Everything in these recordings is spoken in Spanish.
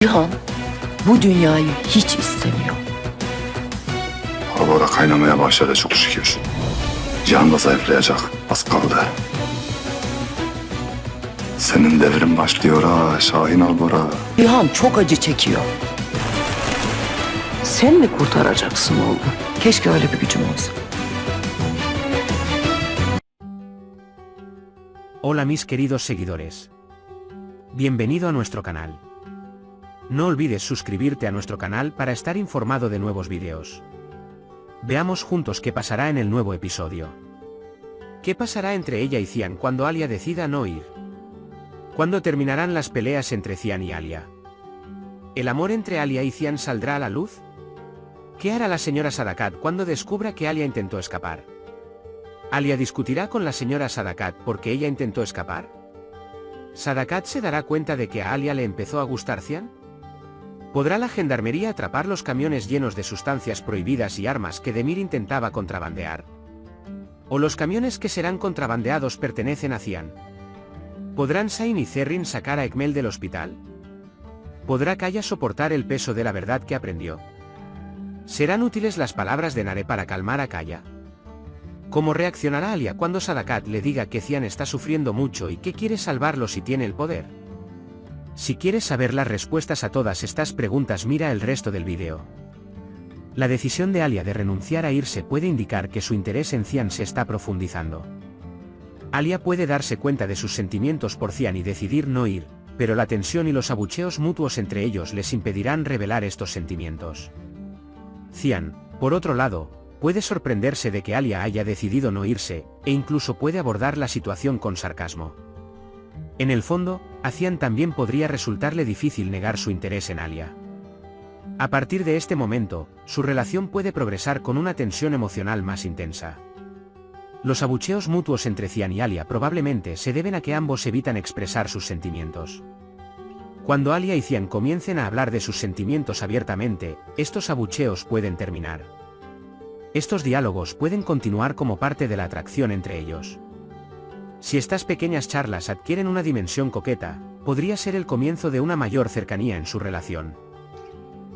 Cihan bu dünyayı hiç istemiyor. Hava da kaynamaya başladı çok şükür. Cihan da zayıflayacak. Az kaldı. Senin devrin başlıyor ha Şahin Albora. Cihan çok acı çekiyor. Sen mi kurtaracaksın oğlum? Keşke öyle bir gücüm olsa. Hola mis queridos seguidores. Bienvenido a nuestro canal. No olvides suscribirte a nuestro canal para estar informado de nuevos videos. Veamos juntos qué pasará en el nuevo episodio. ¿Qué pasará entre ella y Cian cuando Alia decida no ir? ¿Cuándo terminarán las peleas entre Cian y Alia? ¿El amor entre Alia y Cian saldrá a la luz? ¿Qué hará la señora Sadakat cuando descubra que Alia intentó escapar? ¿Alia discutirá con la señora Sadakat porque ella intentó escapar? ¿Sadakat se dará cuenta de que a Alia le empezó a gustar Cian? ¿Podrá la gendarmería atrapar los camiones llenos de sustancias prohibidas y armas que Demir intentaba contrabandear? ¿O los camiones que serán contrabandeados pertenecen a Cian? ¿Podrán Sain y Zerrin sacar a Ekmel del hospital? ¿Podrá Kaya soportar el peso de la verdad que aprendió? ¿Serán útiles las palabras de Nare para calmar a Kaya? ¿Cómo reaccionará Alia cuando Sadakat le diga que Cian está sufriendo mucho y que quiere salvarlo si tiene el poder? Si quieres saber las respuestas a todas estas preguntas, mira el resto del vídeo. La decisión de Alia de renunciar a irse puede indicar que su interés en Cian se está profundizando. Alia puede darse cuenta de sus sentimientos por Cian y decidir no ir, pero la tensión y los abucheos mutuos entre ellos les impedirán revelar estos sentimientos. Cian, por otro lado, puede sorprenderse de que Alia haya decidido no irse, e incluso puede abordar la situación con sarcasmo. En el fondo, a Cian también podría resultarle difícil negar su interés en Alia. A partir de este momento, su relación puede progresar con una tensión emocional más intensa. Los abucheos mutuos entre Cian y Alia probablemente se deben a que ambos evitan expresar sus sentimientos. Cuando Alia y Cian comiencen a hablar de sus sentimientos abiertamente, estos abucheos pueden terminar. Estos diálogos pueden continuar como parte de la atracción entre ellos. Si estas pequeñas charlas adquieren una dimensión coqueta, podría ser el comienzo de una mayor cercanía en su relación.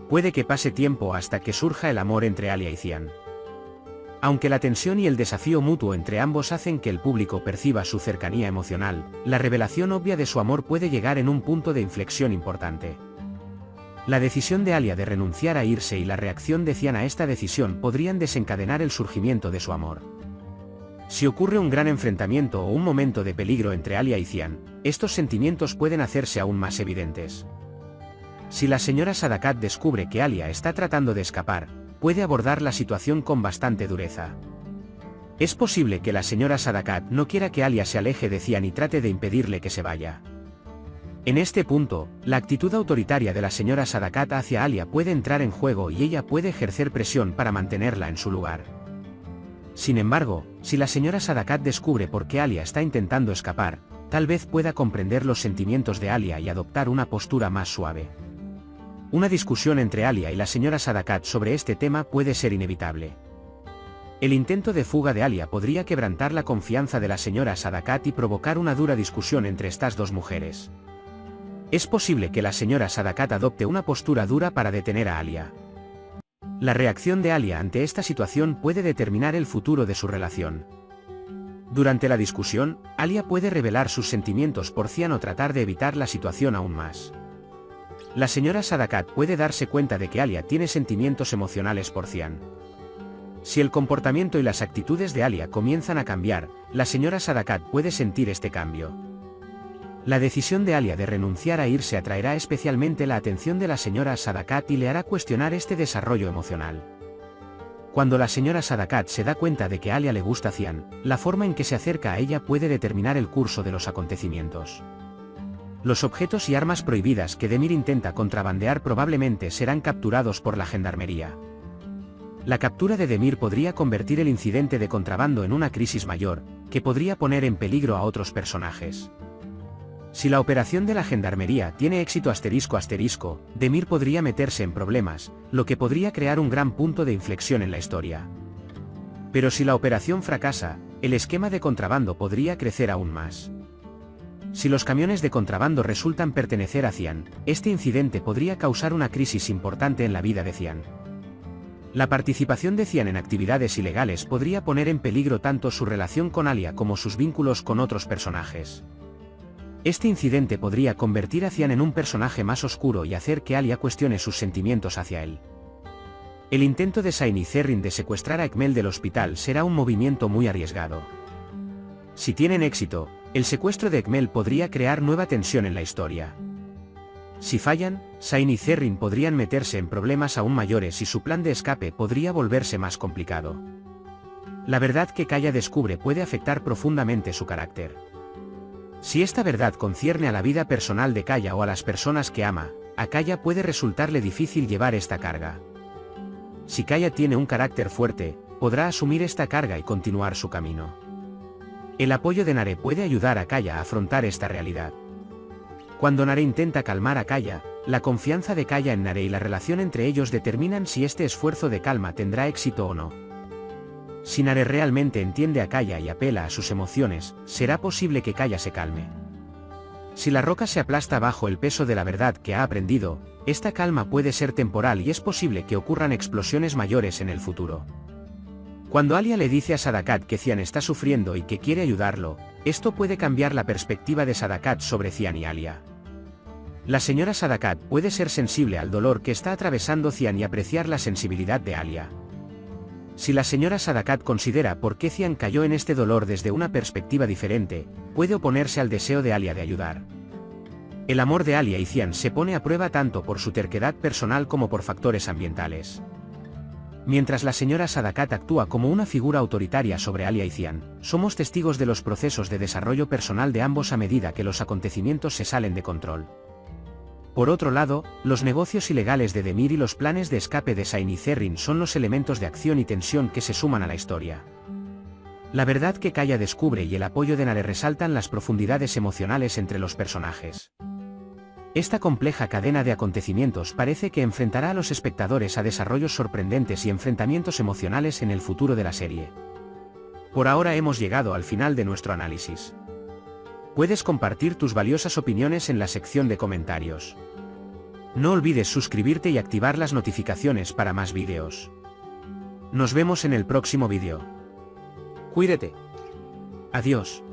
Puede que pase tiempo hasta que surja el amor entre Alia y Cian. Aunque la tensión y el desafío mutuo entre ambos hacen que el público perciba su cercanía emocional, la revelación obvia de su amor puede llegar en un punto de inflexión importante. La decisión de Alia de renunciar a irse y la reacción de Cian a esta decisión podrían desencadenar el surgimiento de su amor. Si ocurre un gran enfrentamiento o un momento de peligro entre Alia y Cian, estos sentimientos pueden hacerse aún más evidentes. Si la señora Sadakat descubre que Alia está tratando de escapar, puede abordar la situación con bastante dureza. Es posible que la señora Sadakat no quiera que Alia se aleje de Cian y trate de impedirle que se vaya. En este punto, la actitud autoritaria de la señora Sadakat hacia Alia puede entrar en juego y ella puede ejercer presión para mantenerla en su lugar. Sin embargo, si la señora Sadakat descubre por qué Alia está intentando escapar, tal vez pueda comprender los sentimientos de Alia y adoptar una postura más suave. Una discusión entre Alia y la señora Sadakat sobre este tema puede ser inevitable. El intento de fuga de Alia podría quebrantar la confianza de la señora Sadakat y provocar una dura discusión entre estas dos mujeres. Es posible que la señora Sadakat adopte una postura dura para detener a Alia. La reacción de Alia ante esta situación puede determinar el futuro de su relación. Durante la discusión, Alia puede revelar sus sentimientos por Cian o tratar de evitar la situación aún más. La señora Sadakat puede darse cuenta de que Alia tiene sentimientos emocionales por Cian. Si el comportamiento y las actitudes de Alia comienzan a cambiar, la señora Sadakat puede sentir este cambio. La decisión de Alia de renunciar a irse atraerá especialmente la atención de la señora Sadakat y le hará cuestionar este desarrollo emocional. Cuando la señora Sadakat se da cuenta de que a Alia le gusta Cian, la forma en que se acerca a ella puede determinar el curso de los acontecimientos. Los objetos y armas prohibidas que Demir intenta contrabandear probablemente serán capturados por la gendarmería. La captura de Demir podría convertir el incidente de contrabando en una crisis mayor, que podría poner en peligro a otros personajes. Si la operación de la gendarmería tiene éxito ***, Demir podría meterse en problemas, lo que podría crear un gran punto de inflexión en la historia. Pero si la operación fracasa, el esquema de contrabando podría crecer aún más. Si los camiones de contrabando resultan pertenecer a Cian, este incidente podría causar una crisis importante en la vida de Cian. La participación de Cian en actividades ilegales podría poner en peligro tanto su relación con Alia como sus vínculos con otros personajes. Este incidente podría convertir a Cian en un personaje más oscuro y hacer que Alia cuestione sus sentimientos hacia él. El intento de Shiny Zerrin de secuestrar a Ekmel del hospital será un movimiento muy arriesgado. Si tienen éxito, el secuestro de Ekmel podría crear nueva tensión en la historia. Si fallan, Shiny y Zerrin podrían meterse en problemas aún mayores y su plan de escape podría volverse más complicado. La verdad que Kaya descubre puede afectar profundamente su carácter. Si esta verdad concierne a la vida personal de Kaya o a las personas que ama, a Kaya puede resultarle difícil llevar esta carga. Si Kaya tiene un carácter fuerte, podrá asumir esta carga y continuar su camino. El apoyo de Nare puede ayudar a Kaya a afrontar esta realidad. Cuando Nare intenta calmar a Kaya, la confianza de Kaya en Nare y la relación entre ellos determinan si este esfuerzo de calma tendrá éxito o no. Si Nare realmente entiende a Kaya y apela a sus emociones, será posible que Kaya se calme. Si la roca se aplasta bajo el peso de la verdad que ha aprendido, esta calma puede ser temporal y es posible que ocurran explosiones mayores en el futuro. Cuando Alia le dice a Sadakat que Cian está sufriendo y que quiere ayudarlo, esto puede cambiar la perspectiva de Sadakat sobre Cian y Alia. La señora Sadakat puede ser sensible al dolor que está atravesando Cian y apreciar la sensibilidad de Alia. Si la señora Sadakat considera por qué Cian cayó en este dolor desde una perspectiva diferente, puede oponerse al deseo de Alia de ayudar. El amor de Alia y Cian se pone a prueba tanto por su terquedad personal como por factores ambientales. Mientras la señora Sadakat actúa como una figura autoritaria sobre Alia y Cian, somos testigos de los procesos de desarrollo personal de ambos a medida que los acontecimientos se salen de control. Por otro lado, los negocios ilegales de Demir y los planes de escape de Shiny Zerrin son los elementos de acción y tensión que se suman a la historia. La verdad que Kaya descubre y el apoyo de Nare resaltan las profundidades emocionales entre los personajes. Esta compleja cadena de acontecimientos parece que enfrentará a los espectadores a desarrollos sorprendentes y enfrentamientos emocionales en el futuro de la serie. Por ahora hemos llegado al final de nuestro análisis. Puedes compartir tus valiosas opiniones en la sección de comentarios. No olvides suscribirte y activar las notificaciones para más vídeos. Nos vemos en el próximo vídeo. Cuídate. Adiós.